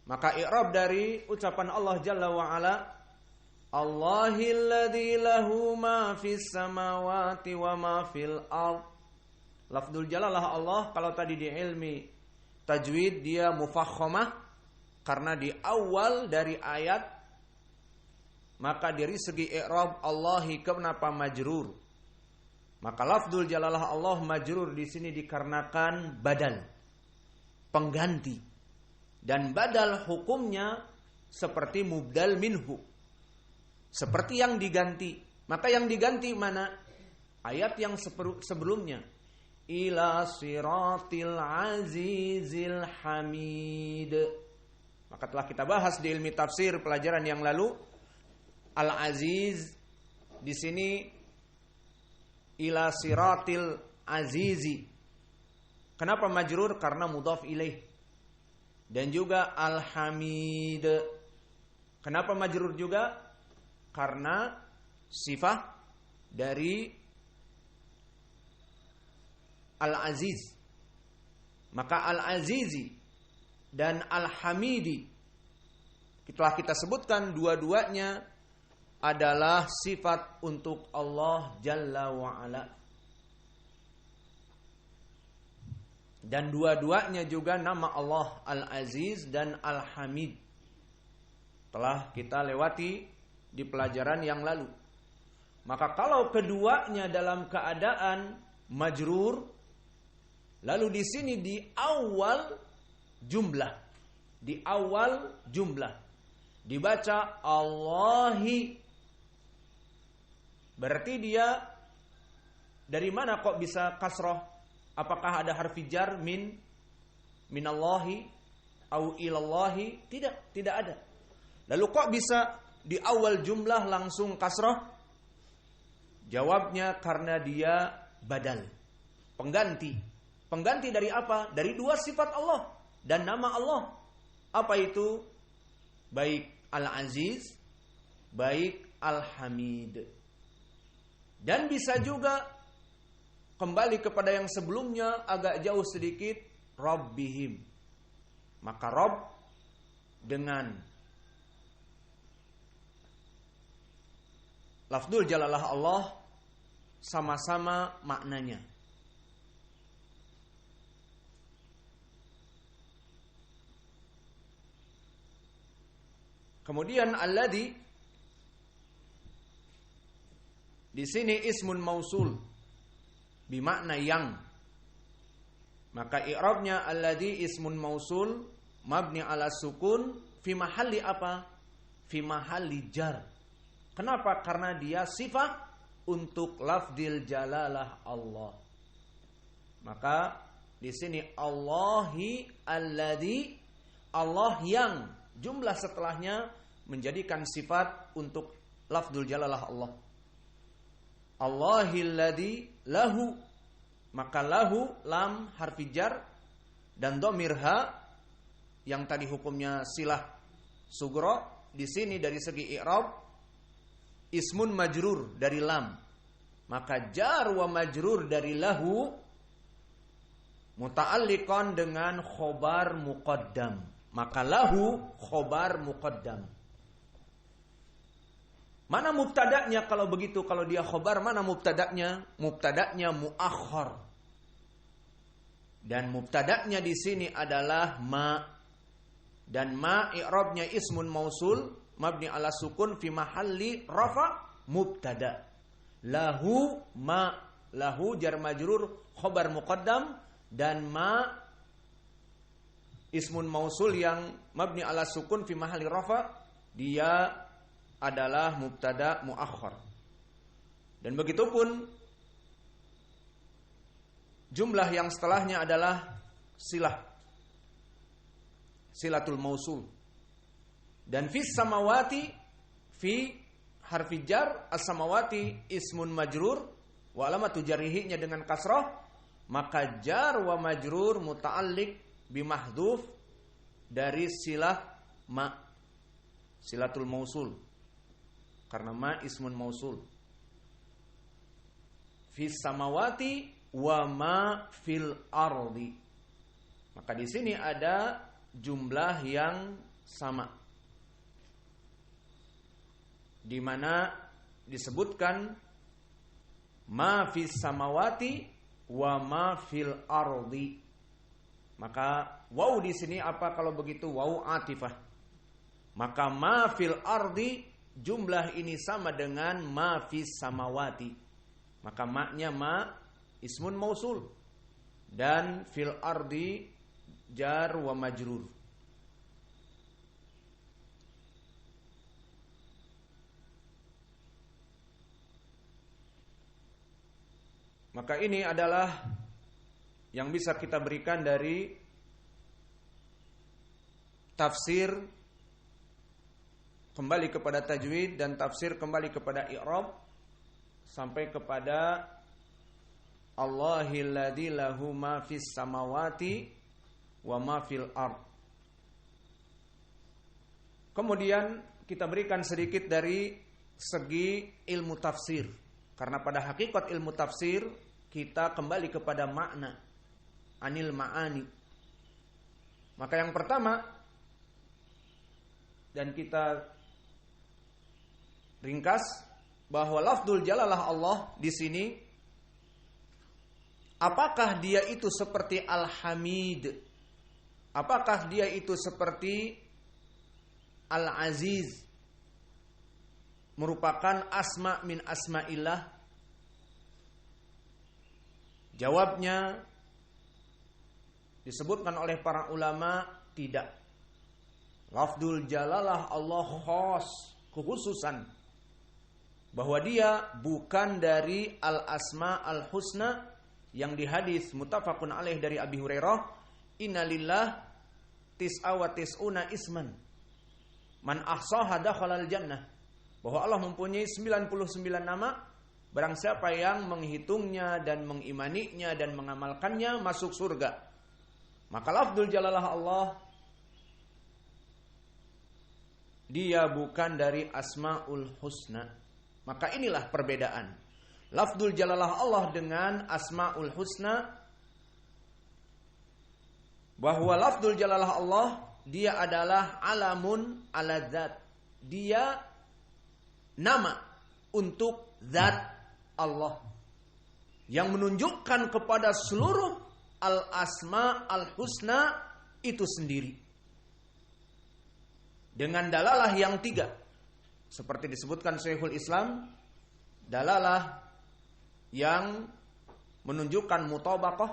Maka i'rab dari ucapan Allah Jalla wa Ala, Allahilladzi lahu ma fis samawati wa ma fil ard. Lafdzul jalalah Allah, kalau tadi di ilmi tajwid dia mufakhamah karena di awal dari ayat, maka dari segi i'rab Allahi kenapa majrur? Maka lafdzul jalalah Allah majrur di sini dikarenakan badal, pengganti. Dan badal hukumnya seperti mubdal minhu, seperti yang diganti. Maka yang diganti mana? Ayat yang sebelumnya, ila siratil azizil hamid. Maka telah kita bahas di ilmi tafsir pelajaran yang lalu, al-aziz di sini ila siratil azizi. Kenapa majrur? Karena mudhaf ilaih. Dan juga al-hamid. Kenapa majrur juga? Karena sifat dari al-aziz. Maka al-azizi dan al-hamidi telah kita sebutkan dua-duanya adalah sifat untuk Allah Jalla wa'ala. Dan dua-duanya juga nama Allah Al-Aziz dan Al-Hamid. Telah kita lewati di pelajaran yang lalu. Maka kalau keduanya dalam keadaan majrur, lalu di sini di awal jumlah, dibaca Allahi. Berarti dia dari mana kok bisa kasroh? Apakah ada harfi jar minallahi au ilallahi? Tidak ada. Lalu kok bisa di awal jumlah langsung kasroh? Jawabnya karena dia badal, pengganti. Pengganti dari apa? Dari dua sifat Allah dan nama Allah. Apa itu? Baik Al-Aziz, baik Al-Hamid. Dan bisa juga kembali kepada yang sebelumnya agak jauh sedikit, Rabbihim. Maka Rabb dengan lafdzul jalalah Allah sama-sama maknanya. Kemudian alladzi di sini ismun mausul bimakna yang. Maka i'rabnya alladzi ismun mausul mabni ala sukun fi mahalli apa? Fi mahalli jar. Kenapa? Karena dia sifat untuk lafdzil jalalah Allah. Maka di sini Allahi alladzi, Allah yang, jumlah setelahnya menjadikan sifat untuk lafdzul jalalah Allah. Allahilladzi lahu, maka lahu lam harfi jar dan dhamir ha yang tadi hukumnya silah sugro, di sini dari segi i'rab ismun majrur dari lam, maka jar wa majrur dari lahu muta'alliqan dengan khobar muqaddam, maka lahu khobar muqaddam. Mana mubtada'nya kalau begitu? Kalau dia khobar, mana mubtada'nya? Mubtada'nya muakhkhar. Dan mubtada'nya di sini adalah ma. Dan ma i'rabnya ismun mausul mabni ala sukun fi mahalli rafa mubtada'. Lahu ma, lahu jar majrur khobar muqaddam, dan ma ismun mausul yang mabni ala sukun fi mahalli rafa, dia adalah mubtada muakhkhar. Dan begitupun jumlah yang setelahnya adalah silatul mausul. Dan fis samawati, fi harfi jar, as-samawati ismun majrur wa alamatu jarrihinya dengan kasrah, maka jar wa majrur muta'alliq bimahdhuf dari silah ma, silatul mausul. Karena ma ismun mausul. Fis samawati wa ma fil ardi. Maka di sini ada jumlah yang sama. Di mana disebutkan ma fis samawati wa ma fil ardi. Maka waw di sini apa kalau begitu? Waw atifah. Maka ma fil ardi jumlah ini sama dengan ma fis samawati. Maka maknya ma ismun mausul dan fil ardi jar wa majrur. Maka ini adalah yang bisa kita berikan dari tafsir kembali kepada tajwid dan tafsir kembali kepada i'rab sampai kepada Allahilladzi lahu ma fis samawati wa ma fil ard. Kemudian kita berikan sedikit dari segi ilmu tafsir, karena pada hakikat ilmu tafsir kita kembali kepada makna, anil ma'ani. Maka yang pertama, dan kita ringkas, bahwa lafdzul jalalah Allah di sini, apakah dia itu seperti Al-Hamid? Apakah dia itu seperti Al-Aziz? Merupakan asma min asma'illah? Jawabnya disebutkan oleh para ulama tidak. Lafdzul jalalah Allah khas, kekhususan, bahwa dia bukan dari al-asma al-husna yang di hadis muttafaqun alaih dari Abi Hurairah, innalillah tis'a wa tis'una isman man ahsaha dakhalal jannah, bahwa Allah mempunyai 99 nama, barang siapa yang menghitungnya dan mengimaninya dan mengamalkannya masuk surga. Maka lafdzul jalalah Allah dia bukan dari asmaul husna. Maka inilah perbedaan lafdzul jalalah Allah dengan asmaul husna, bahwa lafdzul jalalah Allah dia adalah alamun ala zat, dia nama untuk zat Allah yang menunjukkan kepada seluruh al-asma al-husna itu sendiri dengan dalalah yang 3, seperti disebutkan Syekhul Islam, dalalah yang menunjukkan mutabaqah,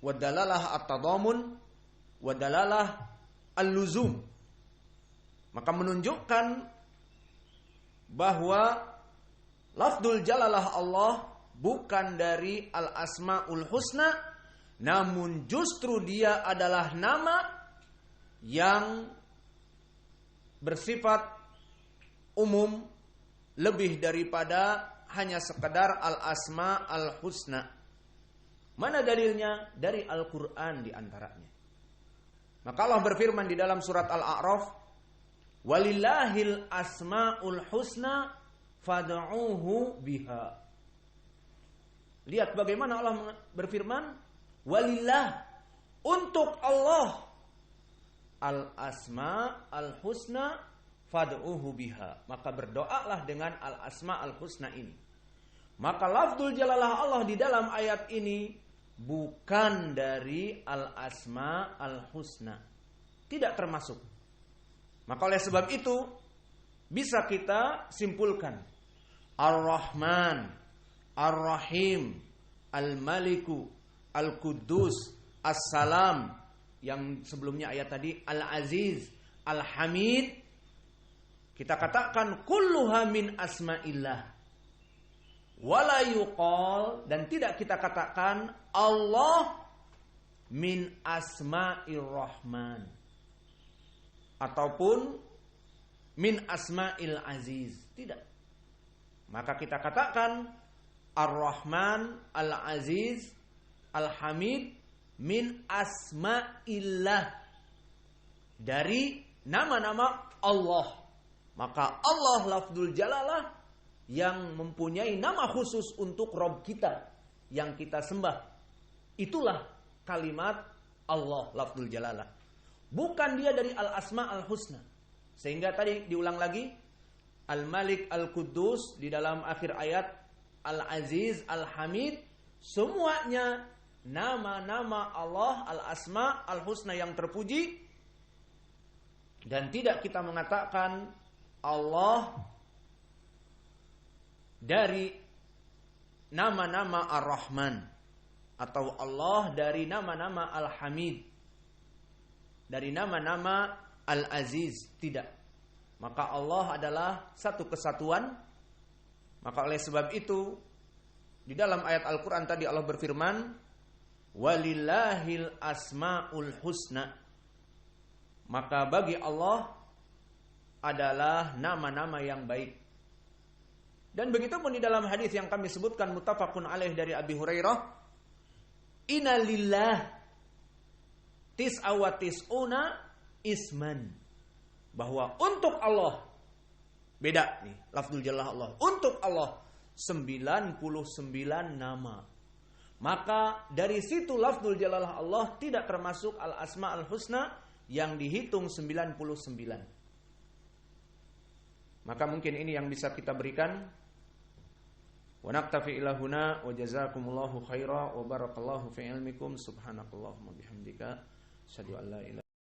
wa dalalah at-tadamun, wa dalalah al-luzum. Maka menunjukkan bahwa lafdzul jalalah Allah bukan dari al-asmaul husna, namun justru dia adalah nama yang bersifat umum lebih daripada hanya sekedar al-asma al-husna. Mana dalilnya? Dari Al-Quran diantaranya. Maka Allah berfirman di dalam surat Al-A'raf, walillahil asma'ul husna fad'uuhu biha. Lihat bagaimana Allah berfirman, walillah, untuk Allah, al-asma al-husna fad'uuhu biha. Maka berdoalah dengan al-asma al-husna ini. Maka lafdzul jalalah Allah di dalam ayat ini bukan dari al-asma al-husna, tidak termasuk. Maka oleh sebab itu bisa kita simpulkan Ar-Rahman, Ar-Rahim, Al-Maliku, Al-Quddus, As-Salam, yang sebelumnya ayat tadi Al-Aziz, Al-Hamid, kita katakan kulluha min asma'illah. Wala yuqal, dan tidak kita katakan Allah min asma'ir Rahman ataupun min asma'il Aziz, tidak. Maka kita katakan Ar-Rahman, Al-Aziz, Al-Hamid min asma'illah, dari nama-nama Allah. Maka Allah lafdzul jalalah yang mempunyai nama khusus untuk Rabb kita yang kita sembah. Itulah kalimat Allah lafdzul jalalah. Bukan dia dari al-asma al-husna. Sehingga tadi diulang lagi, al-malik al-quddus di dalam akhir ayat, al-aziz al-hamid, semuanya nama-nama Allah al-asma al-husna yang terpuji. Dan tidak kita mengatakan Allah dari nama-nama ar-Rahman, atau Allah dari nama-nama al-Hamid, dari nama-nama al-Aziz. Tidak. Maka Allah adalah satu kesatuan. Maka oleh sebab itu di dalam ayat Al-Quran tadi Allah berfirman, walillahil asma'ul husna. Maka bagi Allah adalah nama-nama yang baik. Dan begitu pun di dalam hadis yang kami sebutkan muttafaqun alaih dari Abi Hurairah, inna lillah tis'a wa tis'una isman. Bahwa untuk Allah, beda nih lafzul jalalah Allah, untuk Allah 99 nama. Maka dari situ lafzul jalalah Allah tidak termasuk al-asma al-husna yang dihitung 99. Maka mungkin ini yang bisa kita berikan. Wa naktafi ila huna wa jazakumullahu khaira wa barakallahu fi ilmikum subhanakallahumma bihamdika asyhadu an la ilaha